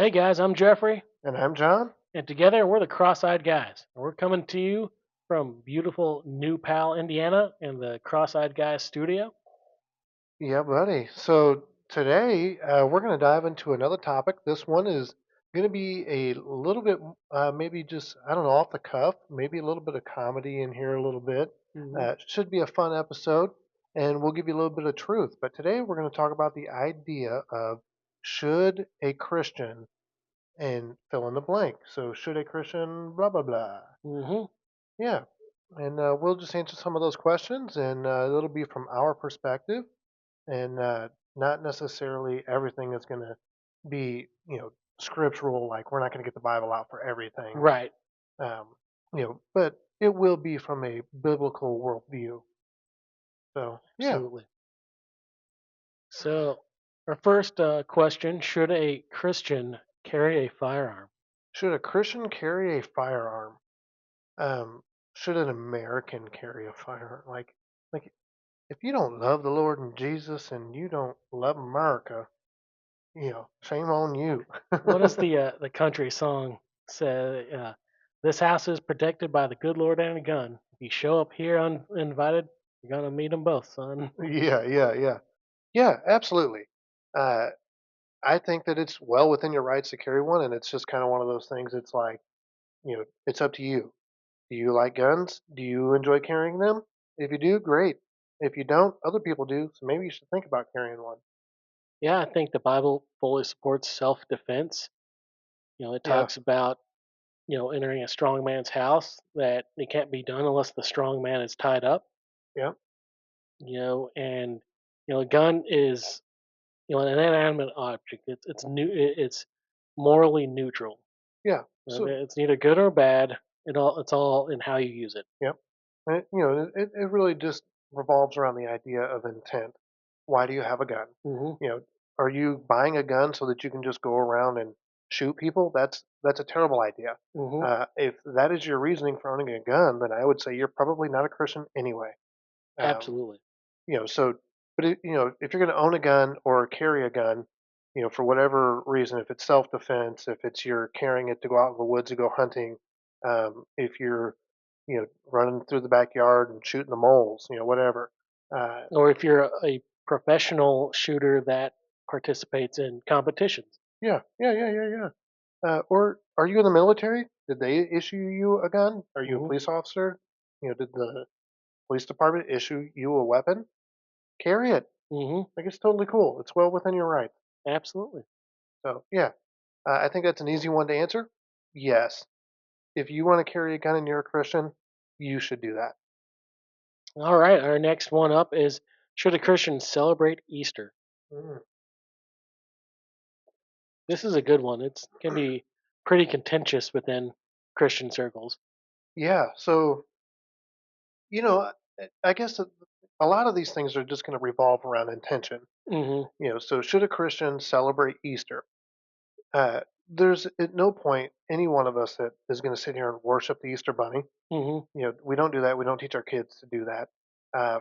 Hey guys, I'm Jeffrey, And I'm John. and together we're the Cross-Eyed Guys. We're coming to you from beautiful New Pal, Indiana, in the Cross-Eyed Guys studio. Yeah, buddy. So today we're going to dive into another topic. This one is going to be a little bit, maybe just, I don't know, off the cuff, maybe a little bit of comedy in here a little bit. Hmm. Should be a fun episode, and we'll give you a little bit of truth. But today we're going to talk about the idea of should a Christian and fill in the blank. So, should a Christian, blah, blah, blah. Hmm. Yeah. And we'll just answer some of those questions, and it'll be from our perspective and not necessarily everything is going to be scriptural. Like we're not going to get the Bible out for everything, Right, um, but it will be from a biblical worldview. So yeah, absolutely. So, our first question: should a Christian carry a firearm? should a Christian carry a firearm? Um, should an American carry a firearm? Like if you don't love the Lord and Jesus and you don't love America, shame on you. What does the country song say? This house is protected by the good Lord and a gun. If you show up here uninvited, you're gonna meet them both, son. Yeah, absolutely. Uh, I think that it's well within your rights to carry one, and it's just kind of one of those things. It's like, it's up to you. Do you like guns? Do you enjoy carrying them? If you do, great. If you don't, other people do, so maybe you should think about carrying one. Yeah, I think the Bible fully supports self-defense. It Yeah, talks about, entering a strong man's house, that it can't be done unless the strong man is tied up, yeah, and, a gun is, an inanimate object. It's morally neutral. yeah. So, It's neither good or bad. It's all in how you use it. yeah. It really just revolves around the idea of intent. Why do you have a gun? Hmm. You know, are you buying a gun so that you can just go around and shoot people? That's a terrible idea. Hmm. If that is your reasoning for owning a gun, then I would say you're probably not a Christian anyway. Um, Absolutely. so, but if you're going to own a gun or carry a gun, for whatever reason, if it's self-defense, if it's you're carrying it to go out in the woods to go hunting, if you're, running through the backyard and shooting the moles, whatever. Uh, Or if you're a professional shooter that participates in competitions. yeah. Or are you in the military? Did they issue you a gun? Are you a Hmm. police officer? Did the police department issue you a weapon? Carry it. Hmm. Like it's totally cool. It's well within your rights. Absolutely. So yeah, I think that's an easy one to answer. Yes, if you want to carry a gun and you're a Christian, you should do that. All right, our next one up is: should a Christian celebrate Easter? Mm. This is a good one. It can be pretty contentious within Christian circles. Yeah. So you know, I guess a lot of these things are just going to revolve around intention. Hmm. So should a Christian celebrate Easter? There's at no point any one of us that is going to sit here and worship the Easter Bunny. Hmm. We don't do that. We don't teach our kids to do that.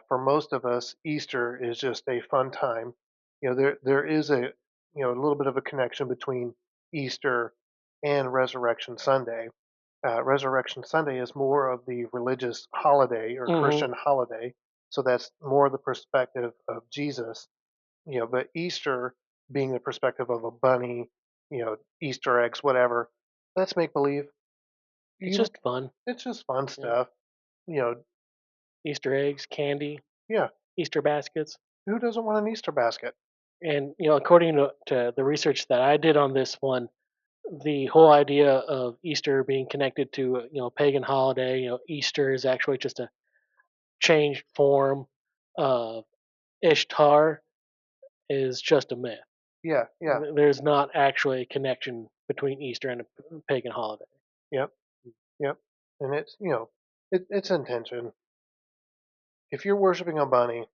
For most of us, Easter is just a fun time. There is a little bit of a connection between Easter and Resurrection Sunday. Resurrection Sunday is more of the religious holiday or Hmm. Christian holiday, so that's more the perspective of Jesus. But Easter being the perspective of a bunny, Easter eggs, whatever, that's make believe. It's You, just fun. it's just fun Yeah. stuff. You know, Easter eggs, candy, yeah. Easter baskets. Who doesn't want an Easter basket? And, according to the research that I did on this one, the whole idea of Easter being connected to, pagan holiday, Easter is actually just a changed form of Ishtar, is just a myth. Yeah. There's not actually a connection between Easter and a pagan holiday. Yep, yep. And it's it's intention. If you're worshiping a bunny,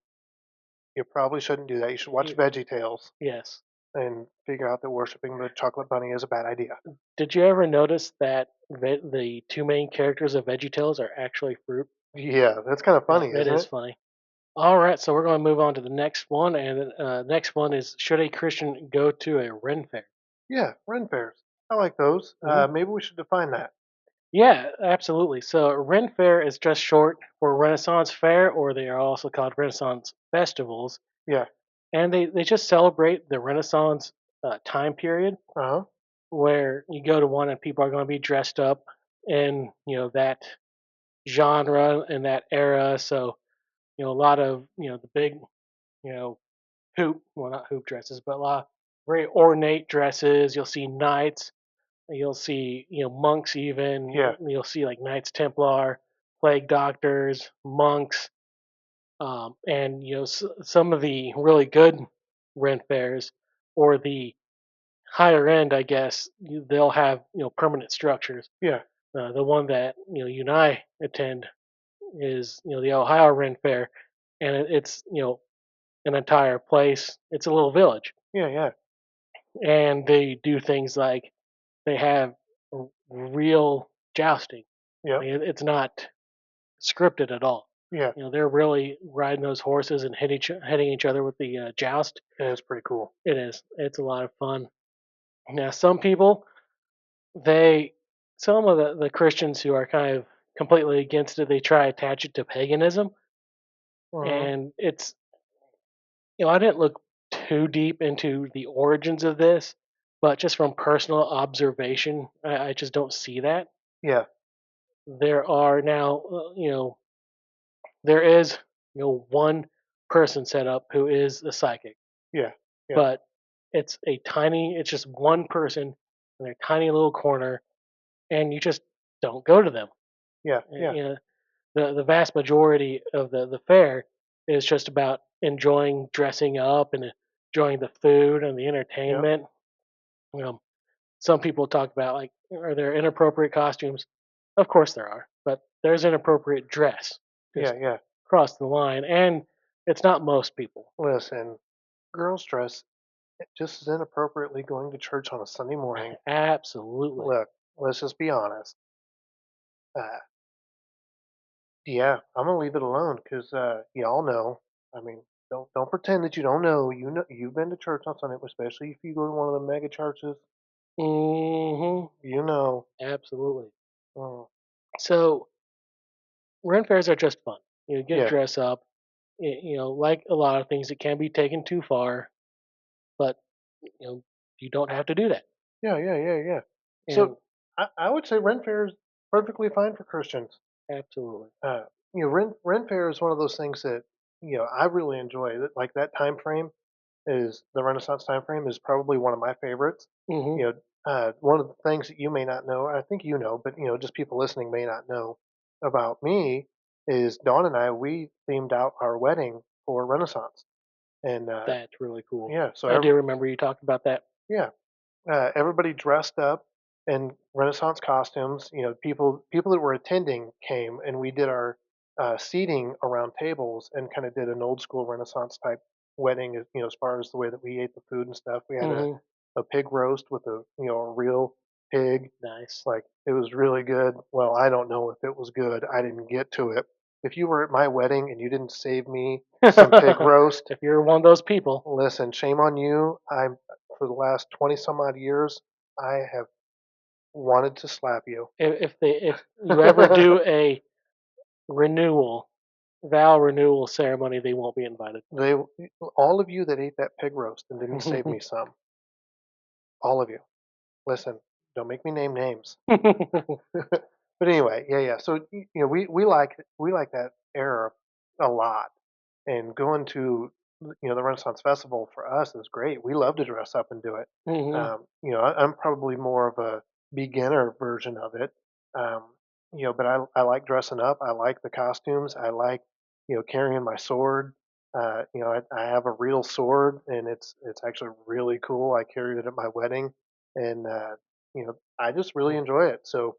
you probably shouldn't do that. You should watch Y- Veggie Tales Yes. and figure out that worshiping the chocolate bunny is a bad idea. Did you ever notice that the two main characters of VeggieTales are actually fruit? Yeah, that's kind of Yeah, funny, that isn't is it? funny. All right, so we're going to move on to the next one, and next one is: should a Christian go to a Ren fair? Yeah, Ren fairs. I like those. Hmm. Maybe we should define that. Yeah, absolutely. So Ren Fair is just short for Renaissance Fair, or they are also called Renaissance festivals, Yeah. and they just celebrate the Renaissance time period Uh huh. where you go to one and people are going to be dressed up in that genre and that era. So a lot of the big you know hoop, well, not hoop dresses, but a lot of very ornate dresses. You'll see knights, you'll see monks, even Yeah. you'll see like Knights Templar, plague doctors, monks, and some of the really good rent fairs or the higher end, I guess, they'll have permanent structures. Yeah. The one that you and I attend is the Ohio Ren Fair, and it's an entire place. It's a little village, Yeah. Yeah. and they do things like they have real jousting. I Yep. mean, it's not scripted at all. Yeah. They're really riding those horses and hitting each other with the joust. Yeah. It's pretty cool. It is. It's a lot of fun. Now, some people, they, some of the Christians who are kind of completely against it, they try to attach it to paganism, Uh-huh. and it's I didn't look too deep into the origins of this, but just from personal observation, I just don't see that. Yeah. There are now, there is, one person set up who is a psychic, Yeah. Yeah. but it's just one person in their tiny little corner, and you just don't go to them. Yeah. Yeah. You know, the vast majority of the fair is just about enjoying dressing up and enjoying the food and the Yep. entertainment. Um, some people talk about like, are there inappropriate costumes? Of course there are, but there's inappropriate dress Yeah. just Yeah. across the line, and it's not most people. Listen, girls dress just as inappropriately going to church on a Sunday morning. Absolutely. Look, let's just be honest. Uh, yeah, I'm gonna leave it alone because y'all know. I mean, don't pretend that you don't know. You know, you've been to church on Sunday, especially if you go to one of the mega churches. Hmm. You know. Absolutely. Mm, So rent fairs are just fun. You get yeah. dress up. Like a lot of things, it can be taken too far, but you don't have to do that. Yeah. Yeah. Yeah. Yeah. So And I would say Ren Fair is perfectly fine for Christians. absolutely. Uh, Ren Fair is one of those things that I really enjoy. That like that time frame is the Renaissance time frame is probably one of my favorites. Hmm. You know, one of the things that you may not know, I think you know, but just people listening may not know about me is Dawn and I we themed out our wedding for Renaissance, and That's really cool. yeah, so I do remember you talked about that. yeah, everybody dressed up in Renaissance costumes. People that were attending came, and we did our seating around tables and kind of did an old school Renaissance type wedding. As far as the way that we ate the food and stuff, we had Hmm. a pig roast with a real pig. Nice. Like it was really good. Well, I don't know if it was good. I didn't get to it. If you were at my wedding and you didn't save me some pig roast, If you're one of those people, listen, shame on you. I'm for the last 20 some odd years, I have wanted to slap you. if you ever do a renewal vow renewal ceremony, they won't be invited. They all of you that ate that pig roast and didn't save me some, all of you. Listen, don't make me name names. But anyway, yeah, yeah. So we like that era a lot, and going to the Renaissance Festival for us is great. We love to dress up and do it. Hmm. I'm probably more of a beginner version of it. Um, but I like dressing up. I like the costumes. I like carrying my sword. I have a real sword, and it's actually really cool. I carried it at my wedding, and I just really enjoy it. So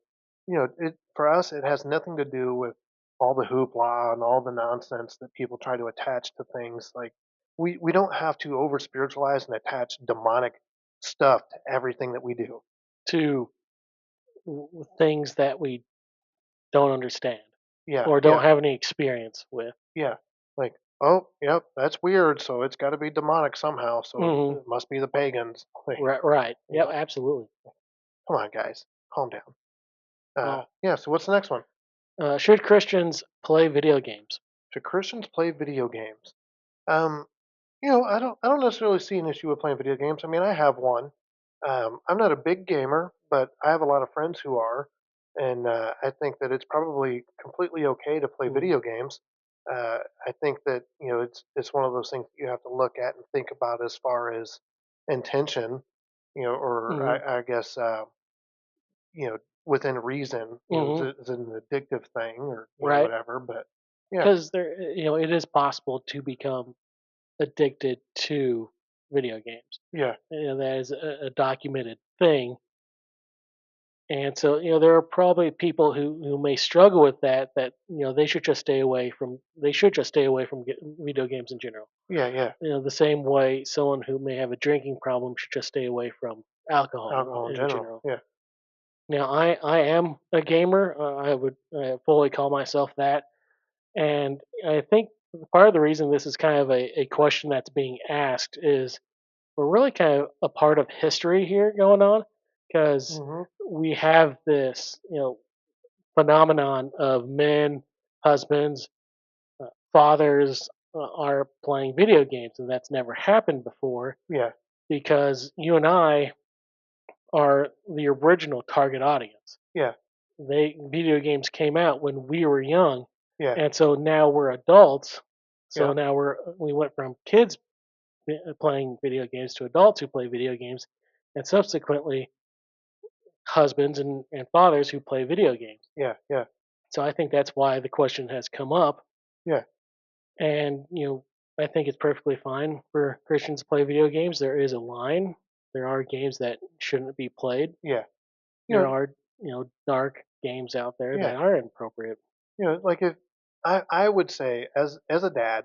it for us, it has nothing to do with all the hoopla and all the nonsense that people try to attach to things. Like we don't have to over spiritualize and attach demonic stuff to everything that we do. To things that we don't understand Yeah, or yeah, don't have any experience with. yeah. Like oh, yep, that's weird. So it's got to be demonic somehow. So Hmm. it must be the pagans. Like, Right, right. you Yep, know, absolutely. come on, guys, calm down. Oh, Yeah. So what's the next one? should Christians play video games? Should Christians play video games? Um, I don't necessarily see an issue with playing video games. I mean, I have one. I'm not a big gamer, but I have a lot of friends who are, and I think that it's probably completely okay to play Hmm. video games. I think that it's one of those things that you have to look at and think about as far as intention, or Hmm. I guess within reason. Hmm. Is it an addictive thing or Right, whatever? But yeah, because it is possible to become addicted to video games. yeah, That is a documented thing. And so, there are probably people who may struggle with that. That they should just stay away from. They should just stay away from video games in general. yeah, yeah. The same way someone who may have a drinking problem should just stay away from alcohol Alcohol in in general. general. Yeah, Now, I am a gamer. I would fully call myself that, and I think part of the reason this is kind of a question that's being asked is we're really kind of a part of history here going on because hmm, we have this phenomenon of men, husbands, fathers are playing video games, and that's never happened before yeah, because you and I are the original target audience. yeah, They video games came out when we were young, yeah, and so now we're adults. So yeah, now we went from kids playing video games to adults who play video games, and subsequently husbands and fathers who play video games. yeah, yeah, So I think that's why the question has come up. yeah, And I think it's perfectly fine for Christians to play video games. There is a line. There are games that shouldn't be played. yeah. You There know, are dark games out there yeah. that are inappropriate. Like if I would say as a dad,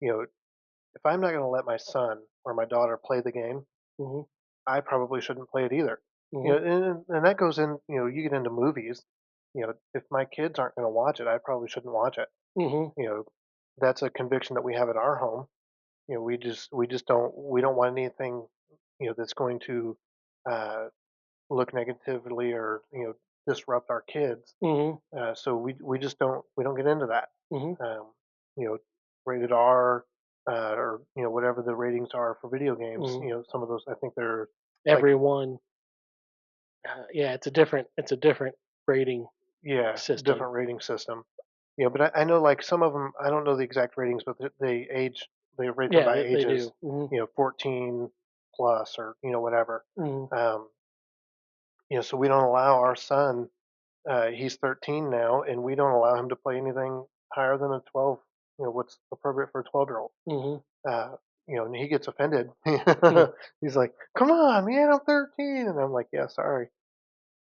you know, if I'm not going to let my son or my daughter play the game, Hmm. I probably shouldn't play it either. Hmm. And that goes in. You get into movies. If my kids aren't going to watch it, I probably shouldn't watch it. Hmm. You know, that's a conviction that we have at our home. We just don't want anything that's going to uh, look negatively or disrupt our kids. Hmm. So we just don't get into that. Hmm. Um, you know, rated R or whatever the ratings are for video games. Hmm. Some of those I think they're like Everyone, yeah, it's a different rating yeah, system. different rating system. But I know like some of them I don't know the exact ratings, but they rate them Yeah, by they ages. do. Hmm. 14 plus or whatever. Hmm. Um, so we don't allow our son. He's 13 now, and we don't allow him to play anything higher than a 12. What's appropriate for a 12-year-old. Hmm. Uh, and he gets offended. Hmm. He's like, "Come on, man, I'm 13," and I'm like, "Yeah, sorry."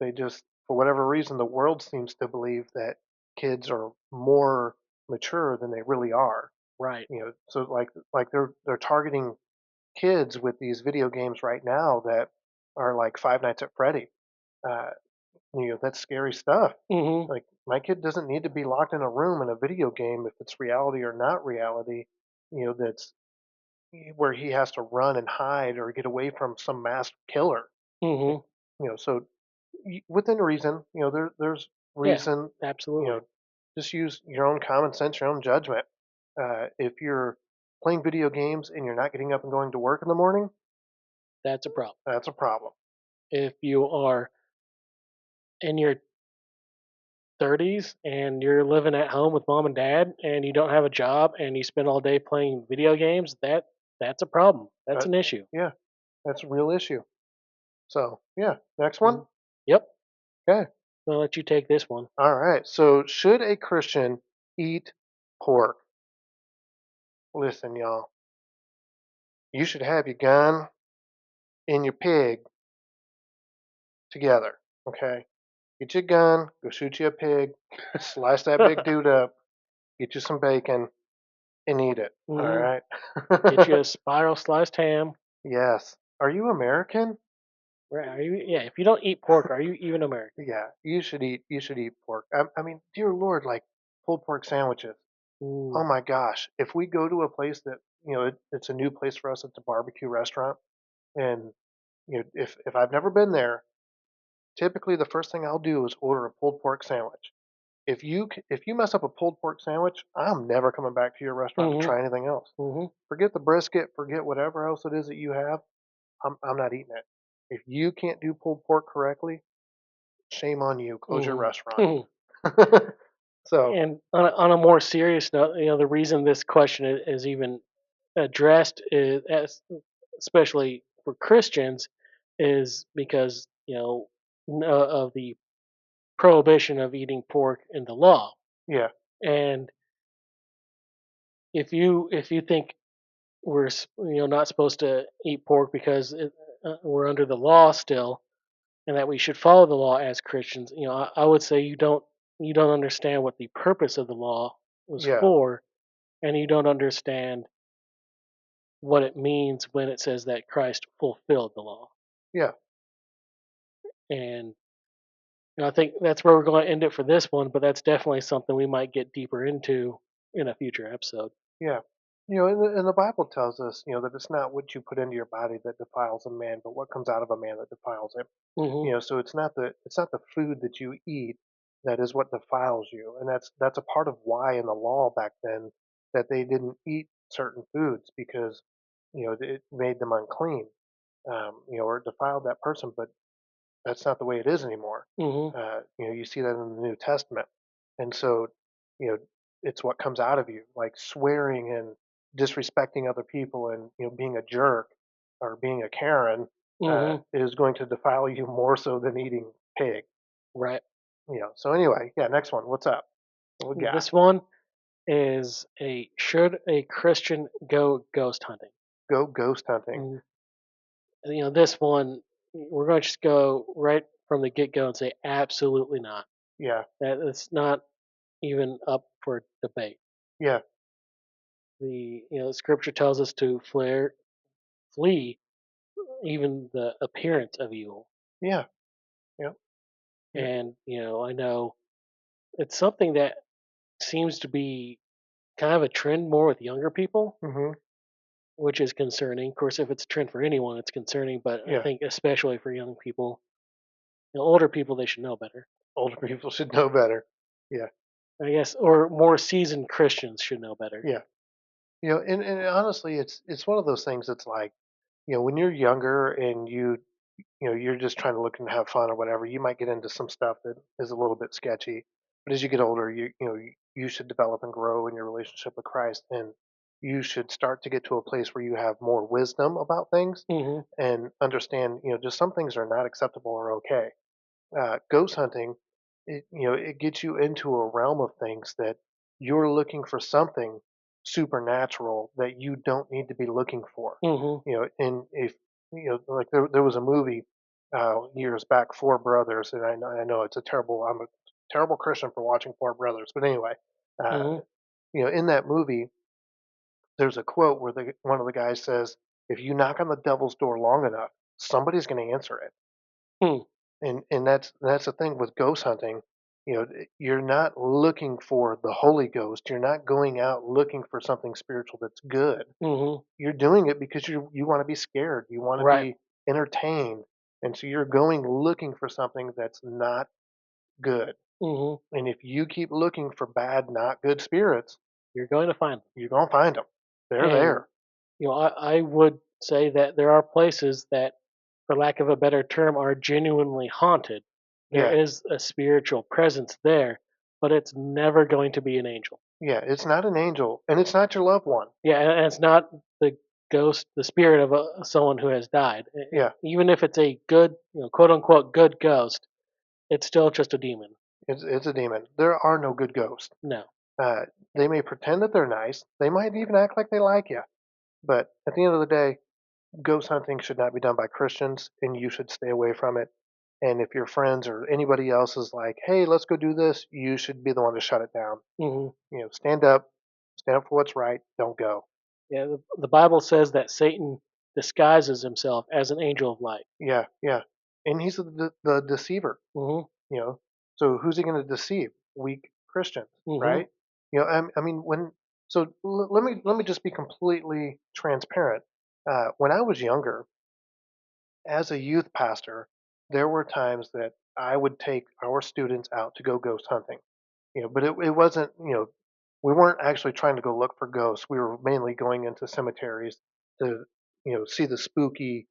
They just, for whatever reason, the world seems to believe that kids are more mature than they really are. Right. So like they're targeting kids with these video games right now that are like Five Nights at Freddy. Uh, that's scary stuff. Hmm. Like my kid doesn't need to be locked in a room in a video game if it's reality or not reality. That's where he has to run and hide or get away from some masked killer. Hmm. So within reason, there's Yeah, reason. You know, absolutely. just use your own common sense, your own judgment. If you're playing video games and you're not getting up and going to work in the morning, That's a problem. that's a problem. If you are in your 30s and you're living at home with mom and dad and you don't have a job and you spend all day playing video games, that's a problem. That's But an issue. yeah, that's a real issue. So yeah, next one. Mhm. Yep. Okay. I'll let you take this one. All right. So, should a Christian eat pork? Listen, y'all, you should have your gun and your pig together. Okay. Get your gun, go shoot you a pig, slice that big dude up, get you some bacon, and eat it. All Hmm. right. Get you a spiral sliced ham. Yes. Are you American? Right? Are you? Yeah. If you don't eat pork, are you even American? Yeah. You should eat. You should eat pork. I mean, dear Lord, like pulled pork sandwiches. Mm. Oh my gosh, if we go to a place that, it's a new place for us, it's a barbecue restaurant, and, if I've never been there, typically the first thing I'll do is order a pulled pork sandwich. If you mess up a pulled pork sandwich, I'm never coming back to your restaurant to Mhm. try anything else. Mhm. Forget the brisket, forget whatever else it is that you have. I'm not eating it. If you can't do pulled pork correctly, shame on you. Close your Mhm. restaurant. So, And on a more serious note, the reason this question is even addressed is, especially for Christians, is because of the prohibition of eating pork in the law. yeah, And if you think not supposed to eat pork because we're under the law still, and that we should follow the law as Christians, I would say you don't understand what the purpose of the law was yeah, for, and you don't understand what it means when it says that Christ fulfilled the law. yeah, And I think that's where we're going to end it for this one, but that's definitely something we might get deeper into in a future episode. yeah. And the Bible tells us, that it's not what you put into your body that defiles a man, but what comes out of a man that defiles him. Hmm. So it's not the food that you eat that is what defiles you, and that's a part of why in the law back then that they didn't eat certain foods because it made them unclean, or it defiled that person. But that's not the way it is anymore. Hmm. You see that in the New Testament, and so you know it's what comes out of you, like swearing and disrespecting other people, and being a jerk or being a Karen, Hmm. is going to defile you more so than eating pig. Right. So anyway, yeah, next one. What's up? What we got? This one is a should a Christian go ghost hunting? Go ghost hunting. Mm, this one we're going to just go right from the get go and say absolutely not. Yeah, That it's not even up for debate. yeah, The scripture tells us to flee even the appearance of evil. yeah, yeah, yeah. And I know it's something that seems to be kind of a trend more with younger people, Hmm. which is concerning. Of course, if it's a trend for anyone, it's concerning. But I Yeah. think especially for young people, older people, they should know better. Older people should know better. Yeah, I guess, or more seasoned Christians should know better. yeah. And honestly, it's one of those things that's like, when you're younger and you're just trying to look and have fun or whatever, you might get into some stuff that is a little bit sketchy. But as you get older, you should develop and grow in your relationship with Christ, and you should start to get to a place where you have more wisdom about things Hmm. and understand, just some things are not acceptable or okay. Ghost hunting, it gets you into a realm of things that you're looking for something supernatural that you don't need to be looking for. Hmm. And if like there was a movie years back, Four Brothers, and I know I'm a terrible Christian for watching Four Brothers, but anyway, uh, Hmm. in that movie, there's a quote where one of the guys says, "If you knock on the devil's door long enough, somebody's going to answer it." Hmm. And that's the thing with ghost hunting. You're not looking for the Holy Ghost. You're not going out looking for something spiritual that's good. Hmm. You're doing it because you want to be scared. You want to Right. be entertained. And so you're going looking for something that's not good. Hmm. And if you keep looking for bad, not good spirits, You're going to find them. you're going to find them. They're And there. I would say that there are places that, for lack of a better term, are genuinely haunted. There Yeah. is a spiritual presence there, but it's never going to be an angel. Yeah. It's not an angel and it's not your loved one. Yeah, and it's not the ghost, the spirit of someone who has died. Yeah. Even if it's a good, quote unquote, good ghost, it's still just a demon. It's a demon. There are no good ghosts. No. Uh, they may pretend that they're nice. They might even act like they like you. But at the end of the day, ghost hunting should not be done by Christians, and you should stay away from it. And if your friends or anybody else is like, "Hey, let's go do this," you should be the one to shut it down. Hmm. Stand up for what's right. Don't go. Yeah, the Bible says that Satan disguises himself as an angel of light. Yeah, yeah. And he's the deceiver. Hmm. You know. So who's he going to deceive? Weak Christians, Hmm. right? I mean, let me just be completely transparent. When I was younger, as a youth pastor, there were times that I would take our students out to go ghost hunting. But it wasn't, we weren't actually trying to go look for ghosts. We were mainly going into cemeteries to, see the spooky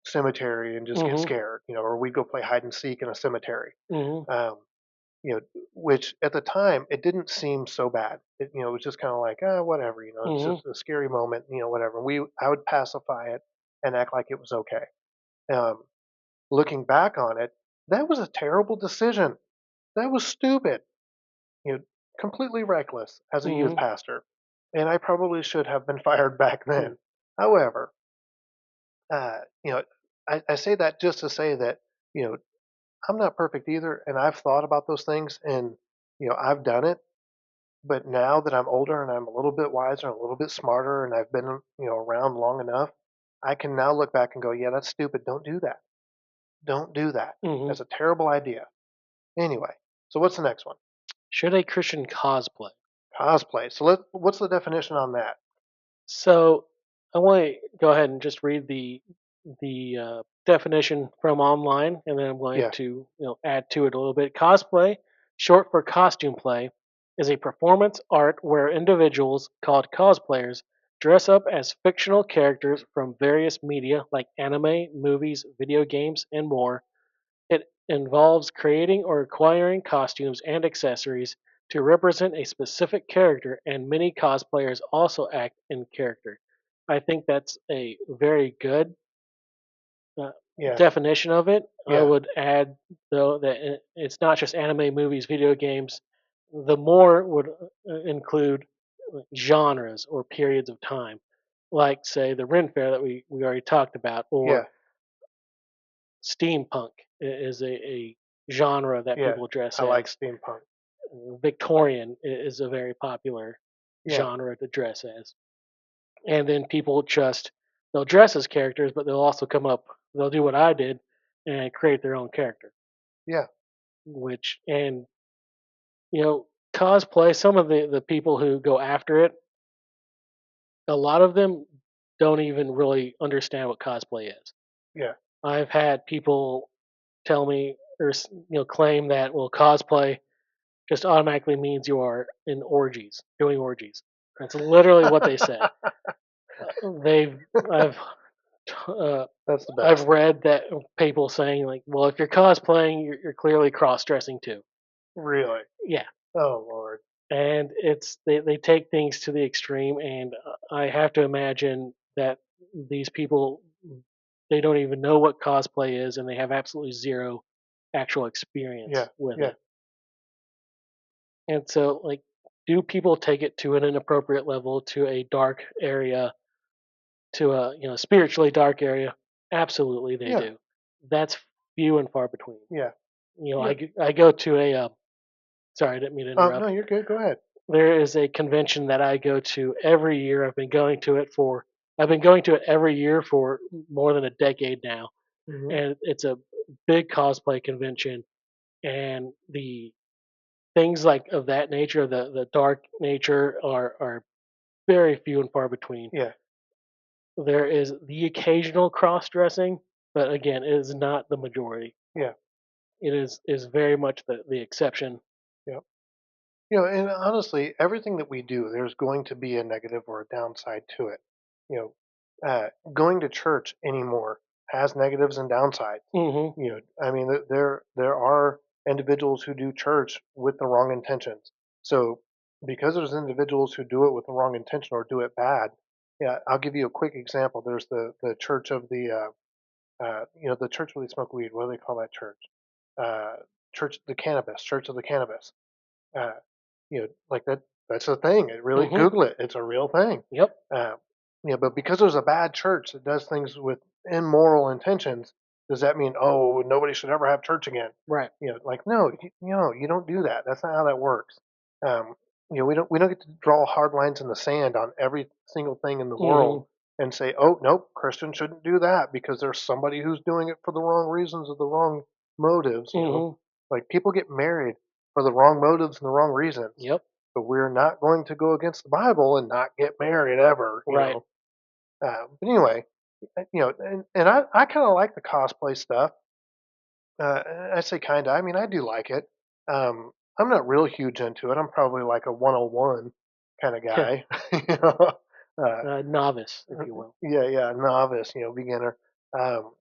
cemetery and just get Mhm. scared, or we'd go play hide and seek in a cemetery. Mhm. Um, which at the time it didn't seem so bad. It was just kind of like, whatever, it's Mhm. just a scary moment, whatever. I would pacify it and act like it was okay. Um, Looking back on it, that was a terrible decision. That was stupid. you know, Completely reckless as a youth Mhm. pastor, and I probably should have been fired back then. Mhm. However, uh, you know, I say that just to say that you know I'm not perfect either, and I've thought about those things, and I've done it. But now that I'm older and I'm a little bit wiser, and a little bit smarter, and I've been around long enough, I can now look back and go, yeah, that's stupid. Don't do that. Don't do that. Mhm. That's a terrible idea. Anyway, so what's the next one? Should a Christian cosplay? Cosplay. What's the definition on that? So I want to go ahead and just read the definition from online, and then I'm going Yeah, to add to it a little bit. Cosplay, short for costume play, is a performance art where individuals called cosplayers dress up as fictional characters from various media like anime, movies, video games, and more. It involves creating or acquiring costumes and accessories to represent a specific character, and many cosplayers also act in character. I think that's a very good uh, yeah, definition of it. I yeah, would add, though, that it's not just anime, movies, video games. The more would include genres or periods of time, like, say, the Ren Fair that we already talked about, or yeah, steampunk is a genre that yeah. people dress I like as. steampunk. Victorian is a very popular Yeah, genre to dress as. And then people just they'll dress as characters, but they'll also they'll do what I did and create their own character. yeah, Which and cosplay. Some of the people who go after it, a lot of them don't even really understand what cosplay is. yeah, I've had people tell me or claim that cosplay just automatically means you are in orgies, doing orgies. That's literally what they say. They've I've uh, that's the I've best. read that people saying like, well, if you're cosplaying, you're clearly cross dressing too. Really? Yeah, Oh Lord. and they take things to the extreme, and I have to imagine that these people they don't even know what cosplay is, and they have absolutely zero actual experience Yeah, with yeah, it. And so, like, do people take it to an inappropriate level, to a dark area, to a spiritually dark area? Absolutely, they yeah, do. That's few and far between. yeah. I, I go to a sorry, I didn't mean to No, interrupt. you're good. Go ahead. There is a convention that I go to every year. I've been going to it every year for more than a decade now, Hmm. and it's a big cosplay convention. And the things like of that nature, the dark nature, are very few and far between. Yeah, There is the occasional cross dressing, but again, it is not the majority. yeah, It is very much the exception. yeah. And honestly, everything that we do, there's going to be a negative or a downside to it. Going to church anymore has negatives and downsides. Hmm. I mean, there are individuals who do church with the wrong intentions. So because there's individuals who do it with the wrong intention or do it bad, yeah, I'll give you a quick example. There's the church of the church where they smoke weed. What do they call that church? Uh, Church of the cannabis. Uh, like that. That's a thing. It really Hmm. Google it. It's a real thing. Yep. Uh, but because there's a bad church that does things with immoral intentions, does that mean nobody should ever have church again? Right. Like no, you don't do that. That's not how that works. Um, we don't get to draw hard lines in the sand on every single thing in the world Hmm. and say, oh nope, Christians shouldn't do that because there's somebody who's doing it for the wrong reasons or the wrong motives. Hmm. Like people get married for the wrong motives and the wrong reasons. Yep. but we're not going to go against the Bible and not get married ever, you Right. know. But anyway, and I kind of like the cosplay stuff. I say kind of. I mean, I do like it. I'm not real huge into it. I'm probably like a 101 kind of guy. you know? uh, Novice, if you will. yeah, novice, beginner. Um,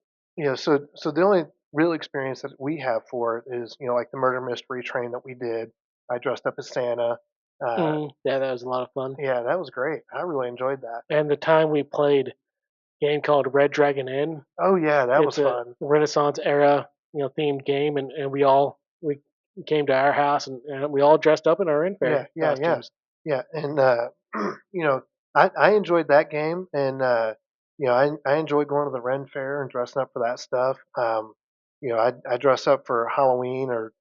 so the only real experience that we have for it is, like the murder mystery train that we did. I dressed up as Santa. Uh, Yeah, that was a lot of fun. yeah, that was great. I really enjoyed that. And the time we played a game called Red Dragon Inn. Oh yeah, that It's was a fun. Renaissance era, themed game, and we came to our house and we all dressed up in our Yeah, Infair yeah, yeah, costumes. yeah. And you know, I enjoyed that game, and I enjoyed going to the Ren Fair and dressing up for that stuff. I dress up for Halloween, or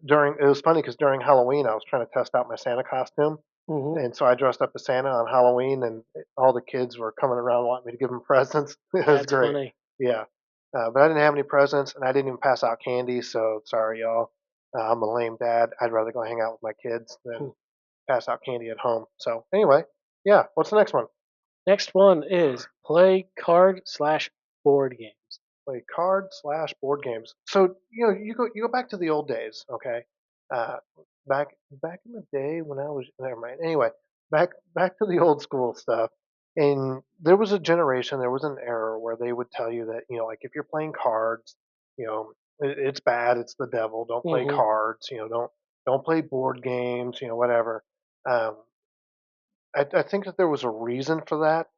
during it was funny because during Halloween I was trying to test out my Santa costume, Hmm. and so I dressed up as Santa on Halloween, and all the kids were coming around wanting me to give them presents. It was That's great. funny. Yeah, but I didn't have any presents, and I didn't even pass out candy. So sorry, y'all. I'm a lame dad. I'd rather go hang out with my kids than pass out candy at home. So anyway, yeah. What's the next one? Next one is play card/board games. Play card/board games. So you go back to the old days, okay? Uh, back in the day when I was never mind. Anyway, back to the old school stuff. And there was a generation, there was an era where they would tell you that like if you're playing cards, it's bad, it's the devil. Don't play Hmm. cards. Don't play board games. Whatever. Um, I think that there was a reason for that,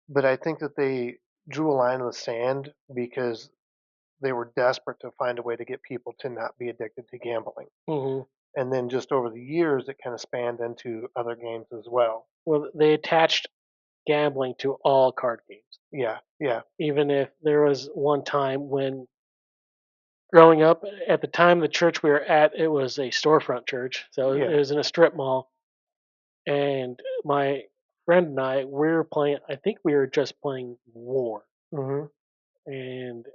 but I think that they drew a line in the sand because they were desperate to find a way to get people to not be addicted to gambling. Hmm. And then just over the years, it kind of spanned into other games as well. Well, they attached gambling to all card games. Yeah, yeah, Even if there was one time when growing up, at the time the church we were at, it was a storefront church, so it yeah. was in a strip mall. And my friend and I, we were playing. I think we were just playing War, hmm and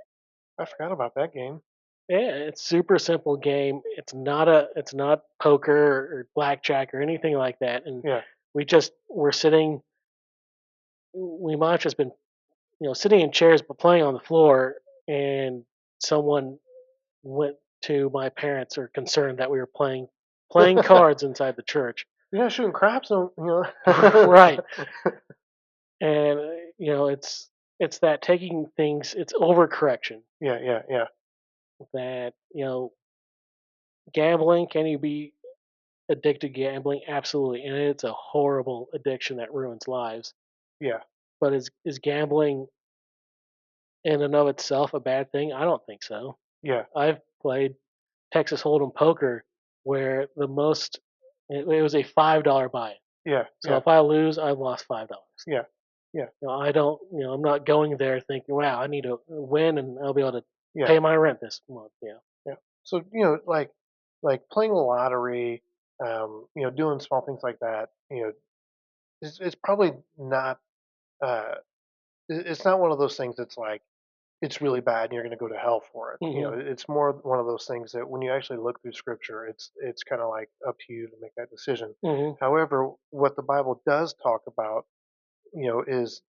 I forgot about that game. yeah, it's super simple game. It's not poker or blackjack or anything like that. And Yeah, we just were sitting. We might have just been sitting in chairs but playing on the floor, and someone went to my parents or concerned that we were playing cards inside the church. you're not shooting craps, Right. And it's that taking things, it's overcorrection. yeah, yeah, yeah, That gambling, can you be addicted to gambling? Absolutely, and it's a horrible addiction that ruins lives. yeah, But is gambling in and of itself a bad thing? I don't think so. yeah, I've played Texas Hold'em poker where it was a $5 buy. yeah, So yeah, if I lose, I've lost $5. yeah, yeah, I don't, I'm not going there thinking, wow, I need to win and I'll be able to yeah, pay my rent this month. yeah. So like playing the lottery, doing small things like that, it's probably not. Uh, it's not one of those things that's like it's really bad and you're going to go to hell for it. Hmm. It's more one of those things that when you actually look through scripture, it's kind of like up to you to make that decision. Hmm. However, what the Bible does talk about, is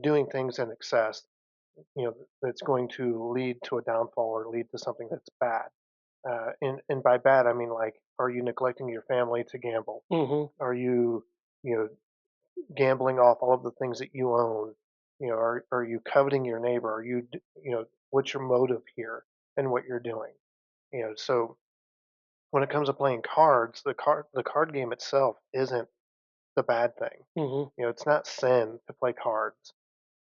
doing things in excess, that's going to lead to a downfall or lead to something that's bad. And by bad, I mean like, are you neglecting your family to gamble? Hmm. Are you, you know, gambling off all of the things that you own? Are you coveting your neighbor? Are you, what's your motive here and what you're doing? So when it comes to playing cards, the card game itself isn't the bad thing. Hmm. It's not sin to play cards.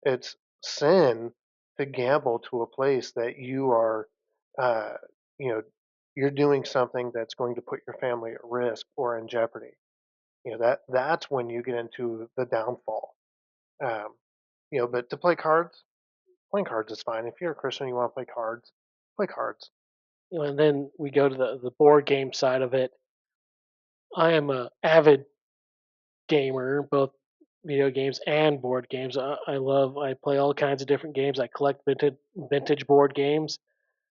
It's sin to gamble to a place that you are, uh, you know, you're doing something that's going to put your family at risk or in jeopardy. That's when you get into the downfall. Um, but to play cards, playing cards is fine. If you're a Christian, you want to play cards. And then we go to the board game side of it. I am a avid gamer, both video games and board games. I play all kinds of different games. I collect vintage board games,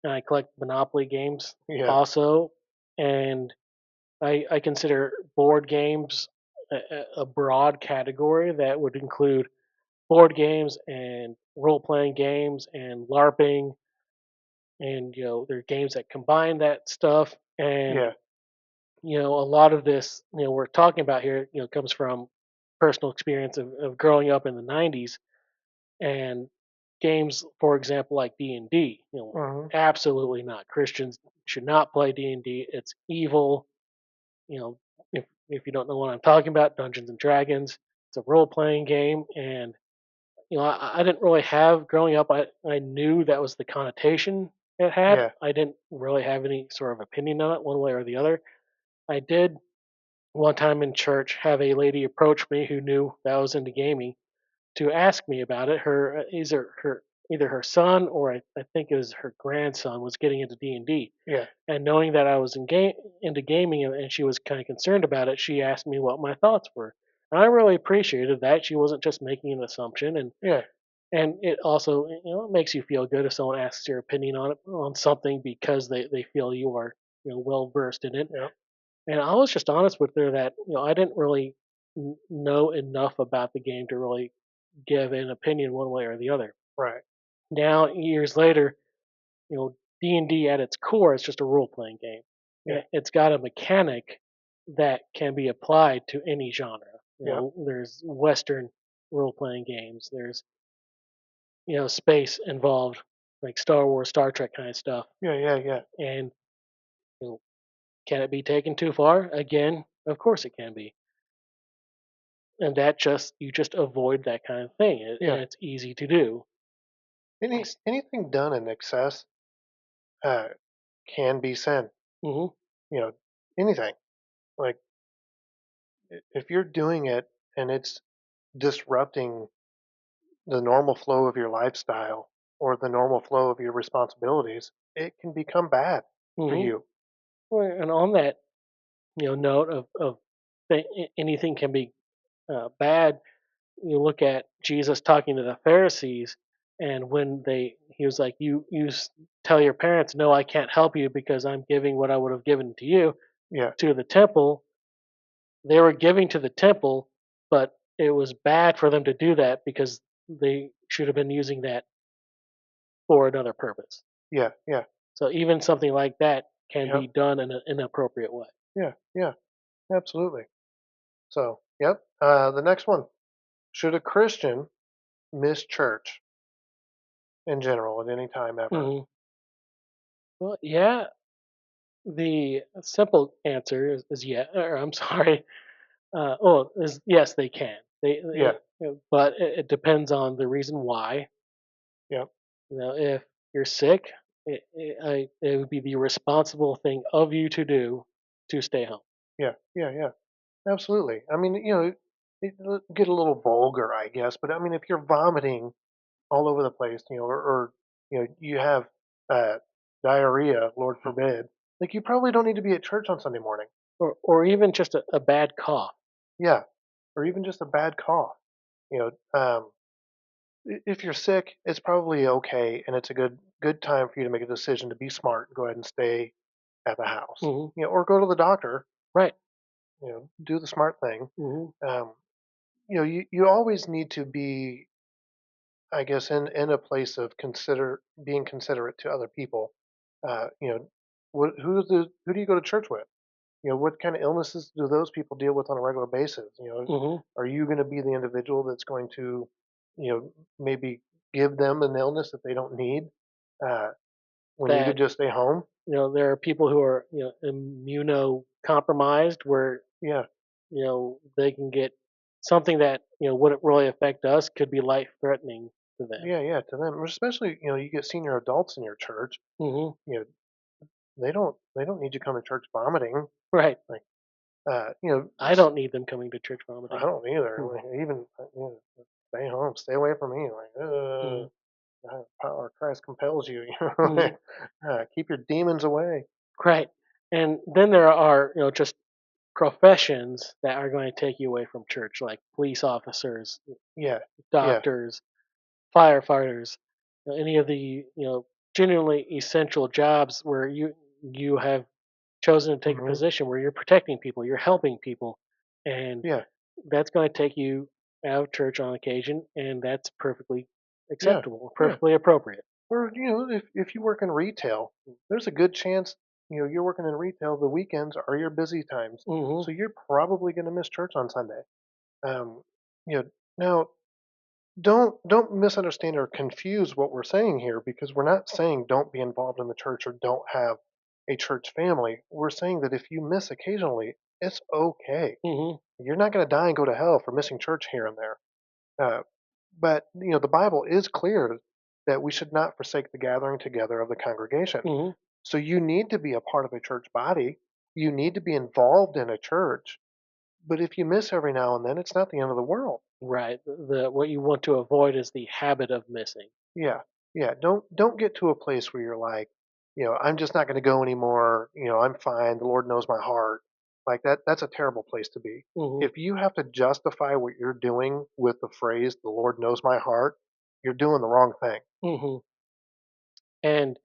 and I collect Monopoly games Yeah, also. And I consider board games a broad category that would include board games and role playing games and LARPing, and there are games that combine that stuff. And Yeah, a lot of this we're talking about here comes from personal experience of growing up in the 90s, and games, for example, like D&D. hmm, Absolutely not. Christians should not play D&D. It's evil. you know if you don't know what I'm talking about, Dungeons and Dragons, it's a role playing game. And I didn't really have, growing up, I knew that was the connotation it had. yeah, I didn't really have any sort of opinion on it one way or the other. I did one time in church have a lady approach me who knew that I was into gaming to ask me about it. Either her son, or I think it was her grandson, was getting into D&D. yeah, And knowing that I was into gaming, and she was kind of concerned about it, she asked me what my thoughts were. And I really appreciated that. She wasn't just making an assumption. yeah, And it also, it makes you feel good if someone asks your opinion on something because they feel you are, well versed in it. yeah. And I was just honest with her that I didn't really know enough about the game to really give an opinion one way or the other. Right. Now, years later, D&D at its core is just a role playing game. Yeah, It's got a mechanic that can be applied to any genre. yeah, There's Western role playing games. There's space involved, like Star Wars, Star Trek kind of stuff. yeah, yeah, yeah. And you know, can it be taken too far? Again, of course it can be. And that just you just avoid that kind of thing, Yeah. and it's easy to do. Anything done in excess uh, can be sin. Hmm. You know, anything. Like if you're doing it and it's disrupting the normal flow of your lifestyle or the normal flow of your responsibilities, it can become bad for Hmm. you. And on that, note of anything can be bad. You look at Jesus talking to the Pharisees, and when he was like, tell your parents, no, I can't help you because I'm giving what I would have given to you Yeah, to the temple. They were giving to the temple, but it was bad for them to do that because they should have been using that for another purpose. yeah, yeah, So even something like that can yep, be done in an inappropriate way. yeah, yeah, absolutely. So, yep. The next one: should a Christian miss church in general at any time ever? Hmm. Well, yeah, the simple answer is yeah. Or I'm sorry. Is yes, they can. Yeah, But it depends on the reason why. yep, If you're sick, it would be the responsible thing of you to do to stay home. yeah, yeah, yeah. Absolutely. I mean, get a little vulgar, I guess, but I mean, if you're vomiting all over the place, or you have uh, diarrhea, Lord forbid, like you probably don't need to be at church on Sunday morning. Or even just a bad cough. Yeah, or even just a bad cough. You know, if you're sick, it's probably okay, and it's a good time for you to make a decision to be smart and go ahead and stay at the house. Hmm. Or go to the doctor. Right. Do the smart thing. Hmm. Um, you always need to be, I guess, in a place of being considerate to other people. Who do you go to church with? What kind of illnesses do those people deal with on a regular basis? Hmm. Are you going to be the individual that's going to, maybe give them an illness that they don't need, uh, when you could That just stay home? there are people who are immunocompromised, where Yeah, they can get something that wouldn't really affect us, could be life threatening to them. yeah, yeah. To them, especially, you get senior adults in your church. Hmm. You know, they don't need you coming to church vomiting. Right. Like, I don't need them coming to church I vomiting. don't either. Hmm. Like, even stay home, stay away from me. Like, Hmm. power of Christ compels you. Hmm. Keep your demons away. Right. And then there are just professions that are going to take you away from church, like police officers, Yeah, yeah, doctors, firefighters, any of the genuinely essential jobs where you have chosen to take a Mhm. position where you're protecting people, you're helping people, and Yeah. that's going to take you out of church on occasion, and that's perfectly Yeah. acceptable, Yeah. perfectly appropriate. Or, if you work in retail, there's a good chance, you're working in retail, the weekends are your busy times. Hmm. So you're probably going to miss church on Sunday. Um, you know, now don't misunderstand or confuse what we're saying here, because we're not saying don't be involved in the church or don't have a church family. We're saying that if you miss occasionally, it's okay. Hmm. You're not going to die and go to hell for missing church here and there. Uh, but the Bible is clear that we should not forsake the gathering together of the congregation. Hmm. So you need to be a part of a church body. You need to be involved in a church. But if you miss every now and then, it's not the end of the world. Right. The what you want to avoid is the habit of missing. Yeah. Yeah. Don't get to a place where you're like, I'm just not going to go anymore. I'm fine. The Lord knows my heart. Like that's a terrible place to be. Hmm. If you have to justify what you're doing with the phrase "the Lord knows my heart," you're doing the wrong thing. Hmm. And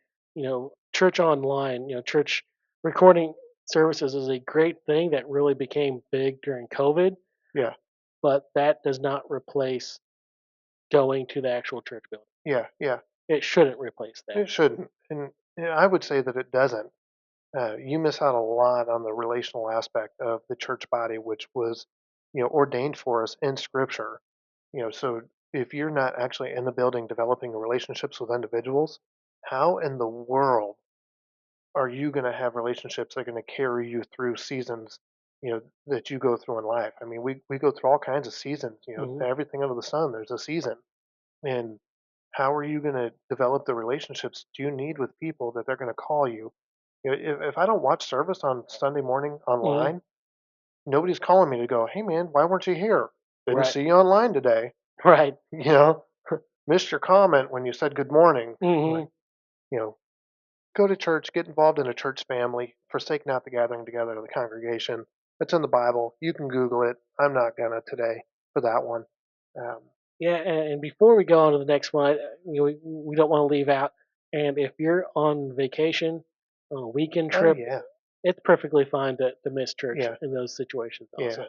church online, church recording services is a great thing that really became big during COVID, Yeah. but that does not replace going to the actual church building. Yeah. Yeah. It shouldn't replace that. It shouldn't. And I would say that it doesn't. You miss out a lot on the relational aspect of the church body, which was, ordained for us in Scripture. So if you're not actually in the building developing relationships with individuals, how in the world are you going to have relationships that are going to carry you through seasons, that you go through in life? I mean, we go through all kinds of seasons. Hmm. Everything under the sun, there's a season. And how are you going to develop the relationships you need with people that they're going to call you? If I don't watch service on Sunday morning Hmm. online, nobody's calling me to go, "Hey man, why weren't you here? Didn't Right. see you online today." Right. You know, missed your comment when you said good morning. Like, Hmm. you know, go to church, get involved in a church family, forsake not the gathering together of the congregation. It's in the Bible. You can Google it. I'm not gonna today for that one. Um, Yeah, and before we go on to the next one, we don't want to leave out. And if you're on vacation, on a weekend oh trip, yeah, it's perfectly fine to miss church yeah, in those situations yeah. also.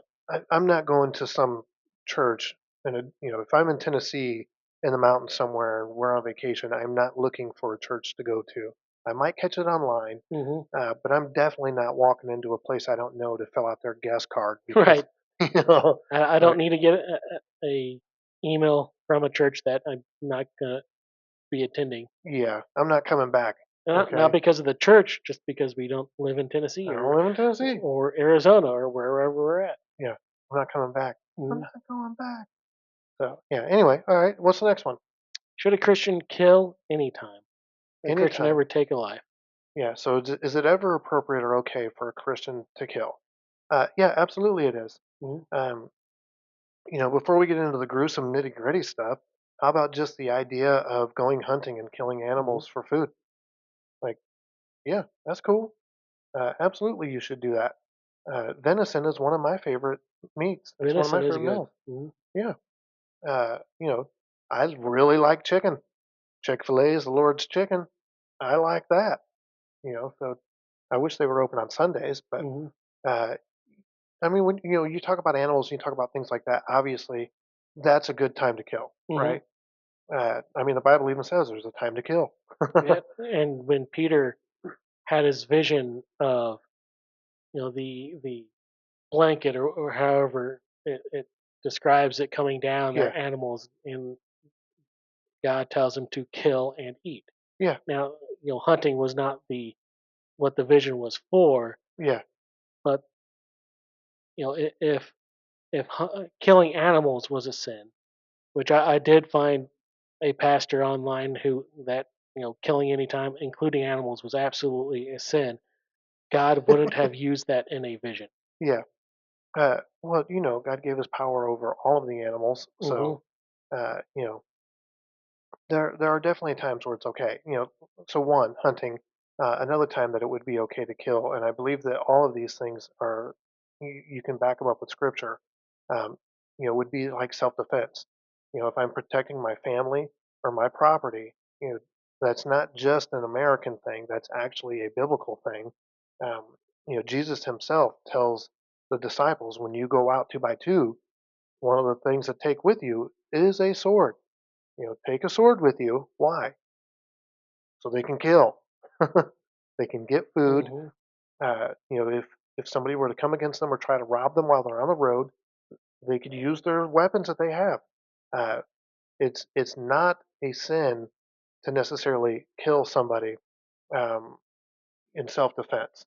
I'm not going to some church, and if I'm in Tennessee in the mountains somewhere and we're on vacation, I'm not looking for a church to go to. I might catch it online, Hmm. but I'm definitely not walking into a place I don't know to fill out their guest card because, Right. you know, I uh, don't need to get a email from a church that I'm not gonna be attending. yeah, I'm not coming back. Not Okay, because of the church, just because we don't live in I Tennessee don't live in Tennessee. or Arizona or wherever we're at. Yeah, I'm not coming back. I'm Mhm. not going back. So yeah. Anyway, all right. What's the next one? Should a Christian kill anytime? A Christian Anytime. ever take a life? Yeah. So is it ever appropriate or okay for a Christian to kill? Yeah, absolutely it is. Mhm. Um, before we get into the gruesome nitty gritty stuff, how about just the idea of going hunting and killing Mhm. animals for food? Like, yeah, that's cool. Absolutely, you should do that. Venison is one of my favorite meats. It's one of Venison my is favorite good. meals. Mhm. Yeah. Uh, you know, I really like chicken. Chick-fil-A is the Lord's chicken. I like that. So I wish they were open on Sundays, but Mhm. uh, I mean, when you talk about animals, you talk about things like that. Obviously, that's a good time to kill, Mhm. right? I mean, the Bible even says there's a time to kill. Yeah. And when Peter had his vision of the blanket or however it describes it coming down, there Yeah, are animals, and God tells him to kill and eat. yeah, Now, hunting was not the what the vision was for, yeah, but if killing animals was a sin, which I did find a pastor online who that killing any time, including animals, was absolutely a sin. God wouldn't have used that in a vision. yeah. Well, God gave us power over all of the animals, Hmm. so uh, you know, there are definitely times where it's okay. So one, hunting. Another time that it would be okay to kill, and I believe that all of these things are you can back them up with scripture. Um, would be like self-defense. If I'm protecting my family or my property, that's not just an American thing. That's actually a biblical thing. Um, Jesus himself tells the disciples, when you go out two by two, one of the things to take with you is a sword. Take a sword with you. Why? So they can kill. They can get food. Hmm. If somebody were to come against them or try to rob them while they're on the road, they could use their weapons that they have. Uh, it's not a sin to necessarily kill somebody um, in self-defense.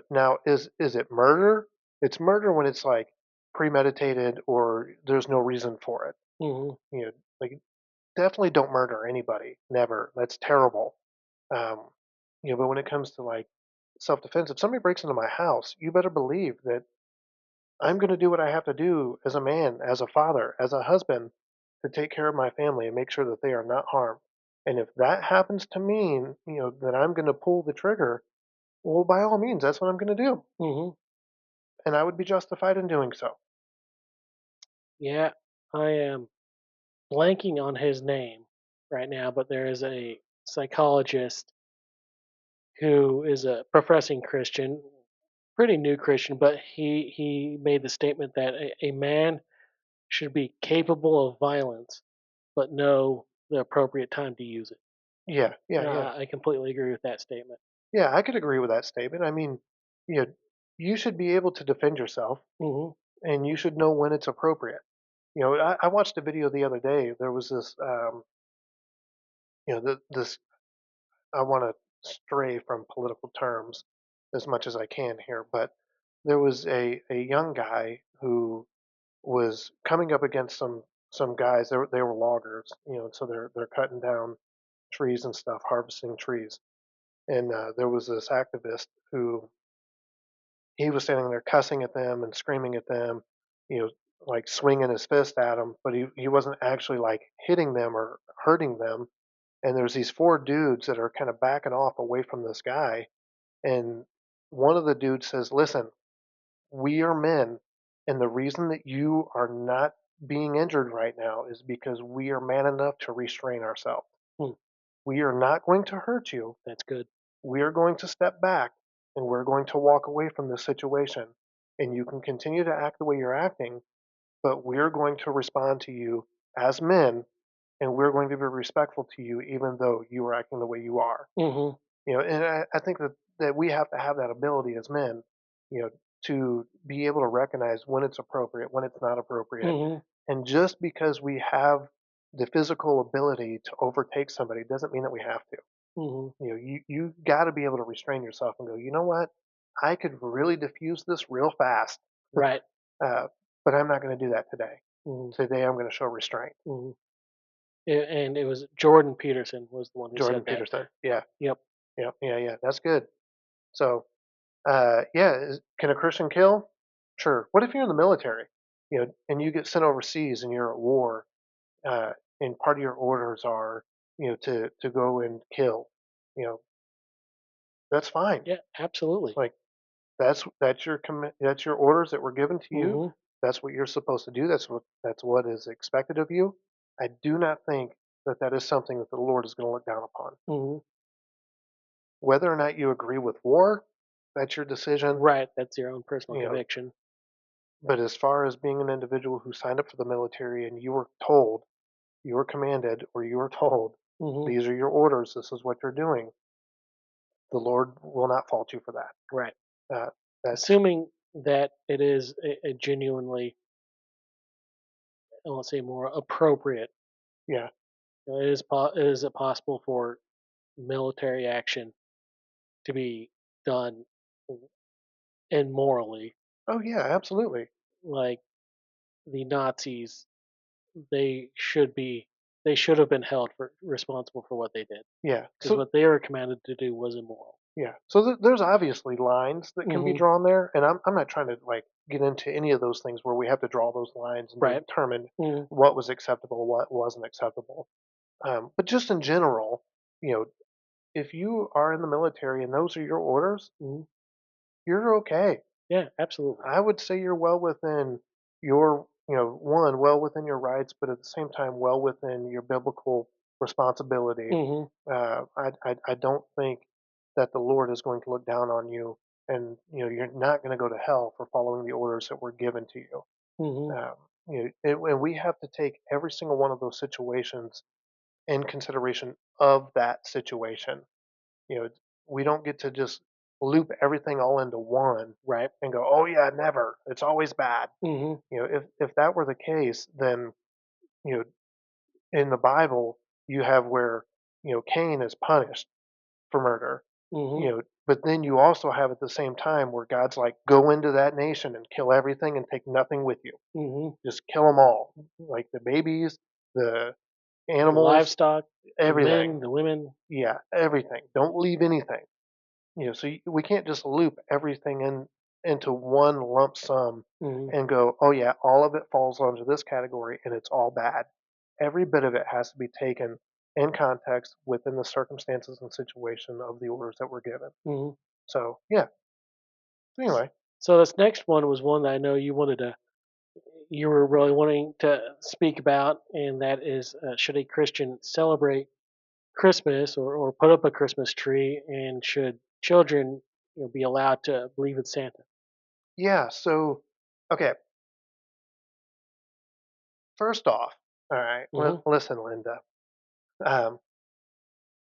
Now is it murder? It's murder when it's like premeditated or there's no reason for it. Hmm. Like definitely don't murder anybody. Never. That's terrible. Um, but when it comes to like self-defense, if somebody breaks into my house, you better believe that I'm going to do what I have to do as a man, as a father, as a husband to take care of my family and make sure that they are not harmed. And if that happens to mean, that I'm going to pull the trigger, well, by all means, that's what I'm going to do. Hmm. And I would be justified in doing so. Yeah, I am blanking on his name right now, but there is a psychologist who is a professing Christian, pretty new Christian, but he made the statement that a man should be capable of violence, but know the appropriate time to use it. Yeah, yeah, And yeah. I completely agree with that statement. Yeah, I could agree with that statement. I mean, you know, you should be able to defend yourself Hmm. and you should know when it's appropriate. I watched a video the other day. There was this, this, I want to stray from political terms as much as I can here, but there was a young guy who was coming up against some guys. They were loggers, so they're cutting down trees and stuff, harvesting trees. And there was this activist who he was standing there cussing at them and screaming at them, you know, like swinging his fist at them, but he wasn't actually like hitting them or hurting them. And there's these four dudes that are kind of backing off away from this guy. And one of the dudes says, "Listen, we are men, and the reason that you are not being injured right now is because we are man enough to restrain ourselves. Hmm, We are not going to hurt you. that's good. We are going to step back and we're going to walk away from this situation. And you can continue to act the way you're acting, but we're going to respond to you as men and we're going to be respectful to you even though you are acting the way you are." Hmm. And I think that we have to have that ability as men, you know, to be able to recognize when it's appropriate, when it's not appropriate. Hmm. And just because we have the physical ability to overtake somebody doesn't mean that we have to. Hmm. You got to be able to restrain yourself and go, you know what? I could really diffuse this real fast, Right. uh, but I'm not going to do that today. Hmm. Today I'm going to show restraint. Hmm. And it was Jordan Peterson was the one who Jordan said that. Peterson. Yeah, Yep. yeah, yeah, yeah. That's good. So, yeah, can a Christian kill? Sure. What if you're in the military, and you get sent overseas and you're at war, uh, and part of your orders are, to go and kill, you know, that's fine. Yeah, absolutely. Like that's your orders that were given to you. Hmm. That's what you're supposed to do. That's what is expected of you. I do not think that that is something that the Lord is going to look down upon. Hmm. Whether or not you agree with war, that's your decision. Right. That's your own personal You know, conviction. but as far as being an individual who signed up for the military and you were told, you were commanded, or you were told, Hmm. these are your orders, this is what you're doing, the Lord will not fault you for that. Right. Uh, that's Assuming that it is a genuinely, I won't say more appropriate. yeah. Is it possible for military action to be done immorally, Oh yeah, absolutely. like the Nazis? They should be. They should have been held for responsible for what they did Yeah. because So what they were commanded to do was immoral. yeah. So there's obviously lines that can be Hmm. drawn there, and I'm not trying to like get into any of those things where we have to draw those lines and Right. determine Hmm. what was acceptable, what wasn't acceptable. But just in general, you know, if you are in the military and those are your orders, Hmm. you're okay. Yeah, absolutely. I would say you're well within your, one, well within your rights, but at the same time, well within your biblical responsibility. Hmm. I don't think that the Lord is going to look down on you and you're not going to go to hell for following the orders that were given to you. Mhm. Um, and we have to take every single one of those situations in consideration of that situation. You know, we don't get to just loop everything all into one Right. and go, "Oh yeah, never. It's always bad." Mhm. If that were the case, then you know, in the Bible, you have where Cain is punished for murder. Mhm. But then you also have at the same time where God's like, "Go into that nation and kill everything and take nothing with you. Mhm. Just kill them all, like the babies, the The animals, livestock, the everything. men, the women. Yeah, everything. Don't leave anything." So we can't just loop everything into one lump sum Mhm. and go, "Oh yeah, all of it falls under this category and it's all bad." Every bit of it has to be taken in context within the circumstances and situation of the orders that were given. Mhm. So yeah. Anyway, So this next one was one that I know you were really wanting to speak about, and that is, should a Christian celebrate Christmas or put up a Christmas tree, and should children be allowed to believe in Santa? yeah. So okay. First off, all right. Hmm. Listen, Linda. Um,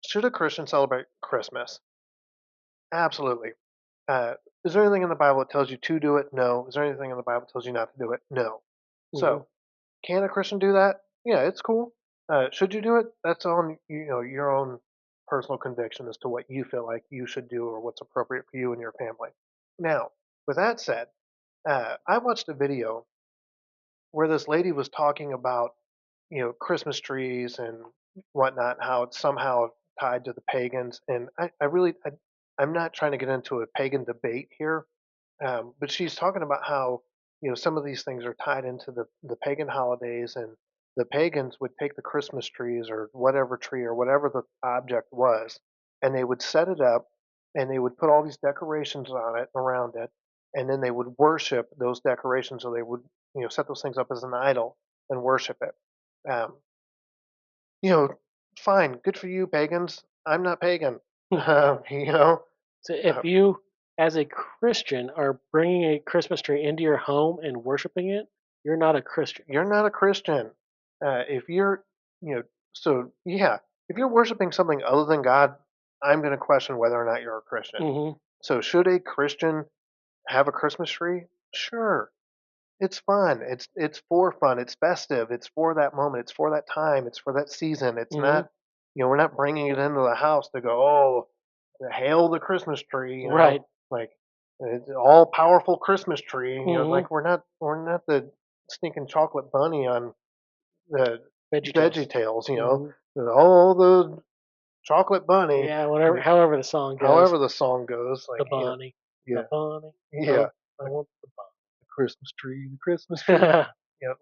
should a Christian celebrate Christmas? Absolutely. Is there anything in the Bible that tells you to do it? No. Is there anything in the Bible that tells you not to do it? No. Hmm. So, can a Christian do that? Yeah, it's cool. Should you do it? That's on your own personal conviction as to what you feel like you should do or what's appropriate for you and your family. Now, with that said, I watched a video where this lady was talking about Christmas trees and whatnot, how it's somehow tied to the pagans. And I'm not trying to get into a pagan debate here, but she's talking about how some of these things are tied into the pagan holidays, and the pagans would take the Christmas trees or whatever tree or whatever the object was, and they would set it up, and they would put all these decorations on it around it, and then they would worship those decorations, or they would set those things up as an idol and worship it. Um, you know, fine, good for you, pagans. I'm not pagan. you know, So uh, if you, as a Christian, are bringing a Christmas tree into your home and worshiping it, you're not a Christian. you're not a Christian. If you're, you know, so yeah, if you're worshiping something other than God, I'm going to question whether or not you're a Christian. Hmm. So should a Christian have a Christmas tree? Sure. It's fun. It's for fun. It's festive. It's for that moment. It's for that time. It's for that season. It's Hmm. not, we're not bringing it into the house to go, "Oh, hail the Christmas tree," Right. like it's all powerful Christmas tree. Hmm. Like we're not the stinking chocolate bunny on the Veggie Veggie Tales. Tales. Hmm. Oh, the chocolate bunny. Yeah, whatever, Like, however the song goes. however the song goes, The like bunny, the yeah, bunny. yeah, Oh, I like want the the Christmas tree, the Christmas tree. bunny.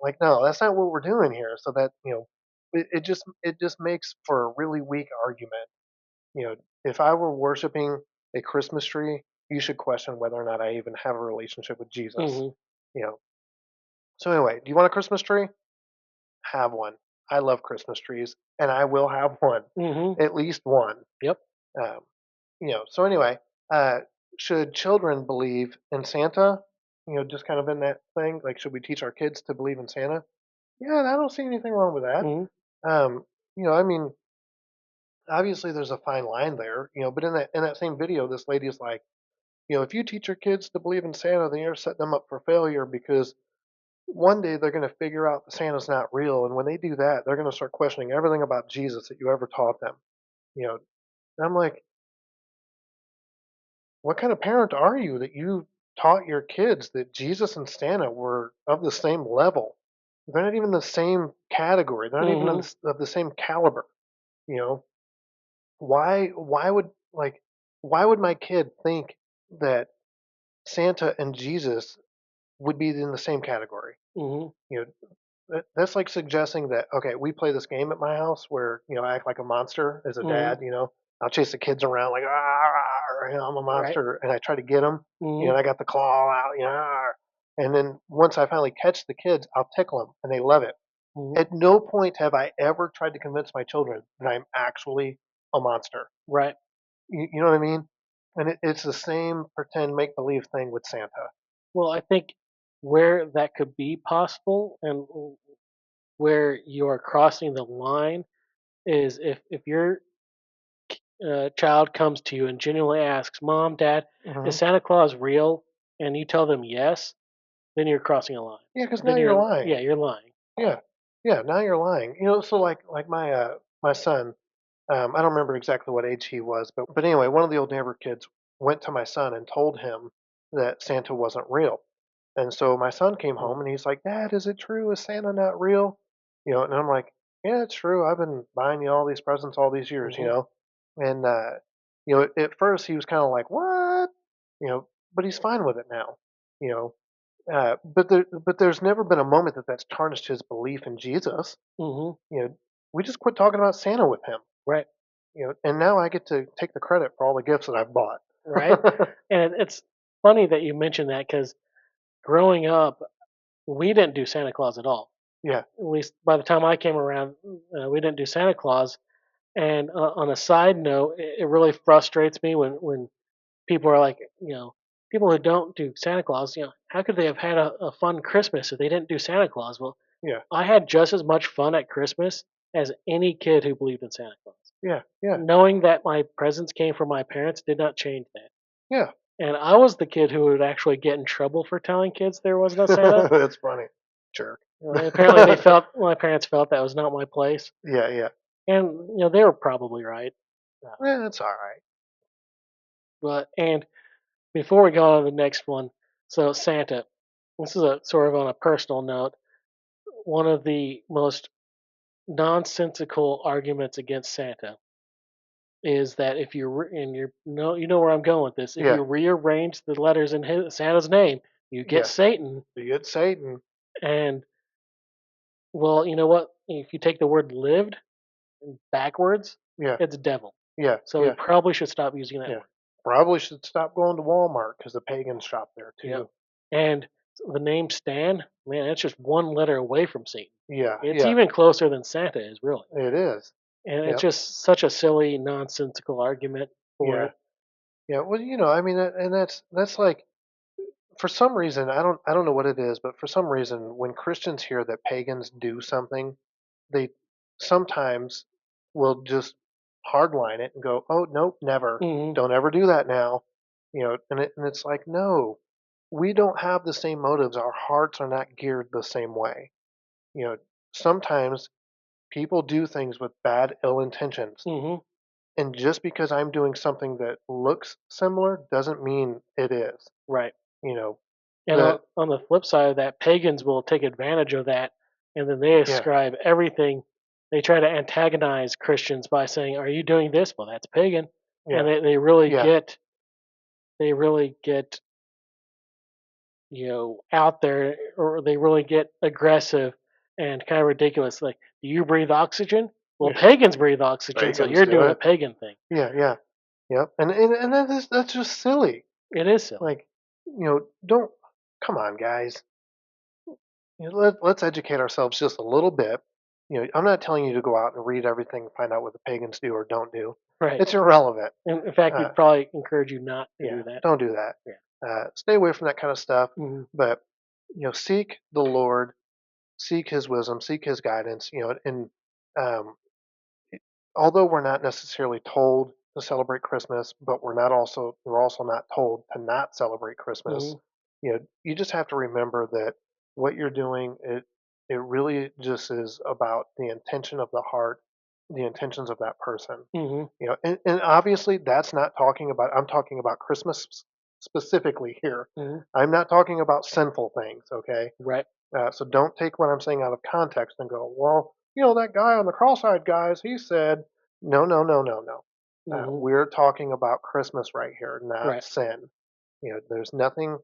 Like no, that's not what we're doing here. So that it just makes for a really weak argument. If I were worshiping a Christmas tree, you should question whether or not I even have a relationship with Jesus. Hmm. You know. So anyway, do you want a Christmas tree? Have one. I love Christmas trees, and I will have one, Hmm. at least one. Yep. Um, So anyway, uh, should children believe in Santa? Just kind of in that thing. Like, should we teach our kids to believe in Santa? Yeah, I don't see anything wrong with that. Hmm. Um, I mean, obviously there's a fine line there, but in that same video, this lady is like, if you teach your kids to believe in Santa, then you're setting them up for failure because one day they're going to figure out that Santa's not real, and when they do that, they're going to start questioning everything about Jesus that you ever taught them. You know, and I'm like, what kind of parent are you that you taught your kids that Jesus and Santa were of the same level? They're not even the same category. They're not even Hmm. of the same caliber. You know, why would why would my kid think that Santa and Jesus would be in the same category? Hmm. You know, that's like suggesting that okay, we play this game at my house where I act like a monster as a Hmm. dad. I'll chase the kids around like I'm a Right. monster, and I try to get them. Hmm. And I got the claw out, and then once I finally catch the kids, I'll tickle them, and they love it. Hmm. At no point have I ever tried to convince my children that I'm actually a monster. Right. You know what I mean? And it's the same pretend make believe thing with Santa. Well, I think where that could be possible and where you are crossing the line is if your child comes to you and genuinely asks, "Mom, Dad, is Hmm. Santa Claus real?" and you tell them yes, then you're crossing a line. Yeah, because now Then you're you're lying. yeah, you're lying. Yeah, yeah. Now you're lying. So like my son. I don't remember exactly what age he was, but anyway, one of the old neighbor kids went to my son and told him that Santa wasn't real. And so my son came Mm, home and he's like, "Dad, is it true? Is Santa not real?" And I'm like, "Yeah, it's true. I've been buying you all these presents all these years, you mhm, know." And at first he was kind of like, "What?" But he's fine with it now. You know, but there's never been a moment that's tarnished his belief in Jesus. mhm, You know, we just quit talking about Santa with him. right, And now I get to take the credit for all the gifts that I've bought. right. And it's funny that you mentioned that because growing up, we didn't do Santa Claus at all. Yeah, At least by the time I came around, we didn't do Santa Claus. And on a side note, it really frustrates me when people are like, people who don't do Santa Claus, how could they have had a fun Christmas if they didn't do Santa Claus? Well, yeah, I had just as much fun at Christmas as any kid who believed in Santa Claus. yeah, yeah, Knowing that my presents came from my parents did not change that. yeah. And I was the kid who would actually get in trouble for telling kids there was no Santa. That's funny. Jerk. Apparently, they felt my parents felt that was not my place, Yeah, yeah. and they were probably right. Uh, That's all right. and before we go on to the next one, so Santa, this is a sort of on a personal note. One of the most nonsensical arguments against Santa is that if you and you know where I'm going with this. If Yeah, you rearrange the letters in Santa's name, you get yeah. Satan. You get Satan. And well, you know what? If you take the word "lived" backwards, Yeah, it's devil. yeah, So we yeah, probably should stop using that yeah. word. Probably should stop going to Walmart because the pagans shop there Yep. too. And the name Stan, man, that's just one letter away from Satan. Yeah, It's yeah. even closer than Santa is, really. It is. And it's Yep. just such a silly, nonsensical argument for Yeah, it. yeah. Well, I mean, and that's like for some reason I don't know what it is, but for some reason when Christians hear that pagans do something, they sometimes will just hardline it and go, "Oh, nope, never. Hmm. Don't ever do that now." And it's like, "No. We don't have the same motives. Our hearts are not geared the same way." You know, Sometimes people do things with bad ill intentions. Hmm. And just because I'm doing something that looks similar doesn't mean it is. Right. You know, And that on the flip side of that, pagans will take advantage of that, and then they yeah, ascribe everything. They try to antagonize Christians by saying, "Are you doing this? Well, that's pagan." And yeah, yeah, they really get out there, or they really get aggressive and kind of ridiculous. Like, do you breathe oxygen? Well, yeah. pagans breathe oxygen, so Pagans you're do doing a it. pagan thing. Yeah, yeah, yep. And that's just silly. It is silly. Like, don't come on, guys. Let's educate ourselves just a little bit. I'm not telling you to go out and read everything and find out what the pagans do or don't do. Right. It's irrelevant. In fact, Uh, we'd probably encourage you not to yeah, do that. don't do that. Yeah. Stay away from that kind of stuff. Hmm. But seek the Lord, seek His wisdom, seek His guidance. And um, although we're not necessarily told to celebrate Christmas, but we're also not told to not celebrate Christmas. Hmm. You just have to remember that what you're doing, it really just is about the intention of the heart, the intentions of that person. Hmm. And obviously that's not talking about. I'm talking about Christmas specifically here. Hmm. I'm not talking about sinful things. Okay, Right. so don't take what I'm saying out of context and go, well, that guy on the cross-eyed guys, he said, no, no, no, no, no. Hmm. We're talking about Christmas right here, not Right. sin. There's nothing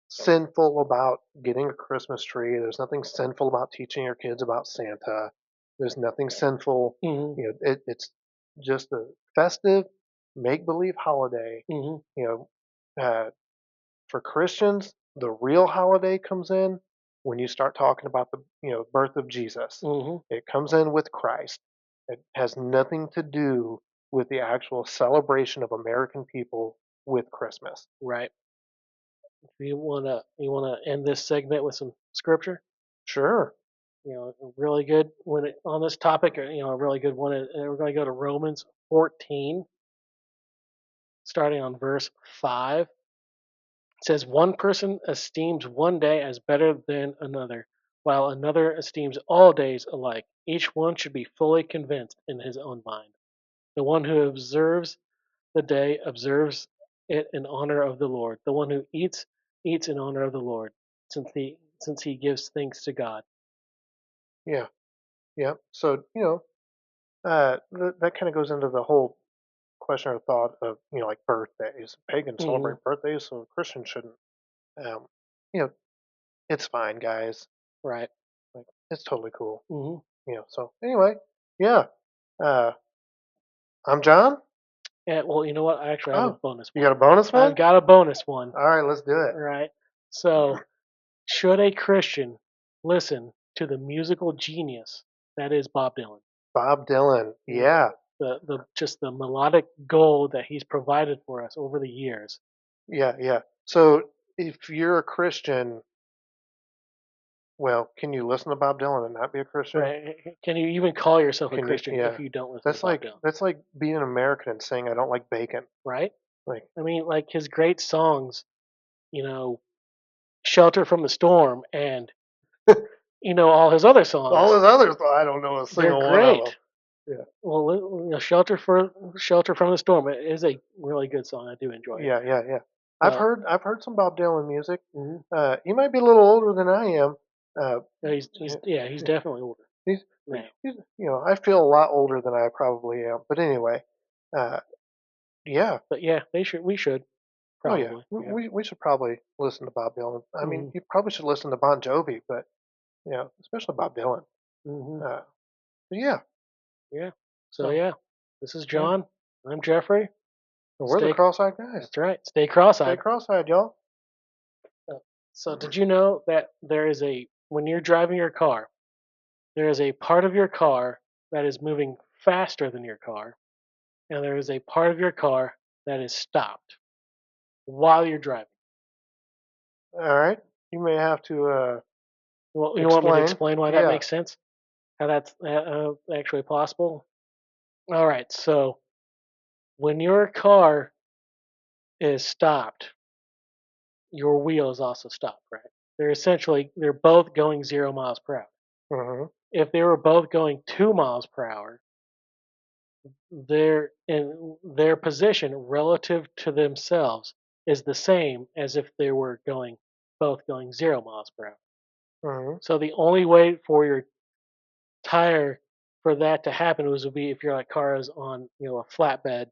sinful about getting a Christmas tree. There's nothing sinful about teaching your kids about Santa. There's nothing sinful. Hmm. It's just a festive, make-believe holiday. Hmm. You for Christians, the real holiday comes in when you start talking about the birth of Jesus. Hmm. It comes in with Christ. It has nothing to do with the actual celebration of American people with Christmas. Right. You wanna end this segment with some scripture? Sure. A really good one on this topic. A really good one. We're going to go to Romans 14, starting on verse 5. It says, "One person esteems one day as better than another, while another esteems all days alike. Each one should be fully convinced in his own mind. The one who observes the day observes it in honor of the Lord. The one who eats, eats in honor of the Lord, since he gives thanks to God." Yeah. Yeah. So, that kind of goes into the whole question or thought of, like birthdays. Pagans Hmm. celebrate birthdays, so Christians shouldn't. Um, you know, it's fine, guys. Right. Like, it's totally cool. Hmm. So anyway, yeah. Uh, I'm John. And well, you know what? I actually have a Oh, bonus you one. got a bonus I've one? got a bonus one. All right, let's do it. Right. So, should a Christian listen to the musical genius that is Bob Dylan? Bob Dylan. You know, Yeah. the just the melodic gold that he's provided for us over the years. Yeah, yeah. So if you're a Christian, well, can you listen to Bob Dylan and not be a Christian? Right? Can you even call yourself a Can you? Christian Yeah. if you don't listen to That's Bob like Dylan? that's like being an American and saying I don't like bacon. Right? Like I mean, like his great songs, you know, "Shelter from the Storm" and all his other all songs. his others, I don't know a They're single one of them. great. Well, "Shelter from the Storm" is a really good song. I do enjoy it. Yeah, yeah, yeah. But I've heard some Bob Dylan music. mhm. He might be a little older than I am. Uh, Yeah, he's definitely older he's now. he's I feel a lot older than I probably am. But anyway, uh, yeah. But yeah, we should Oh yeah, probably. Yeah. we should probably listen to Bob Dylan. I mean, Mhm. you probably should listen to Bon Jovi, but especially Bob Dylan. Mhm. Uh, but yeah, Yeah. So so yeah, this is yeah, John. I'm Jeffrey. we're the Stay. cross-eyed guys. That's right. Stay Stay cross-eyed. cross-eyed, y'all. So did you know that there is when you're driving your car, there is a part of your car that is moving faster than your car, and there is a part of your car that is stopped while you're driving. All right, you may have to Well, you want me to explain. explain why that Yeah. makes sense? How that's actually possible? All right. So when your car is stopped, your wheel is also stopped, right? They're both going 0 miles per hour. Hmm. If they were both going 2 miles per hour, their position relative to themselves is the same as if they were both going 0 miles per hour. Hmm. So the only way for your tire for that to happen would be if your car is on a flatbed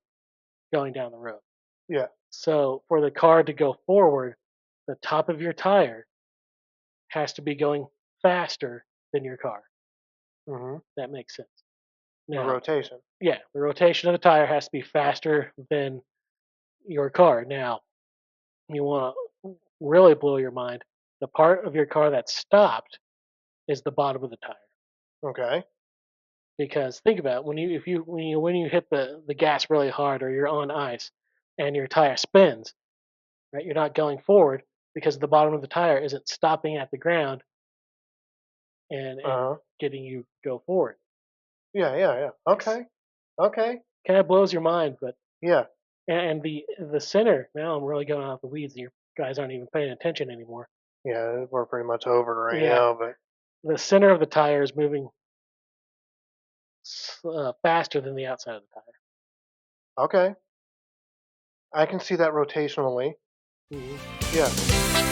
going down the road. Yeah. So for the car to go forward, the top of your tire has to be going faster than your car. Hmm. That makes sense. The Now, rotation. yeah, the rotation of the tire has to be faster than your car. Now, you want to really blow your mind. The part of your car that's stopped is the bottom of the tire. Okay. Because think about it, when you hit the gas really hard or you're on ice and your tire spins, right? You're not going forward because the bottom of the tire isn't stopping at the ground and Uh huh. getting you go forward. Yeah. Yeah. Yeah. It's Okay. Okay. kind of blows your mind, but Yeah. and the center. Now I'm really going off the weeds, and you guys aren't even paying attention anymore. Yeah. We're pretty much over it right Yeah, now, but the center of the tire is moving faster than the outside of the tire. okay. I can see that rotationally. Hmm. Yeah.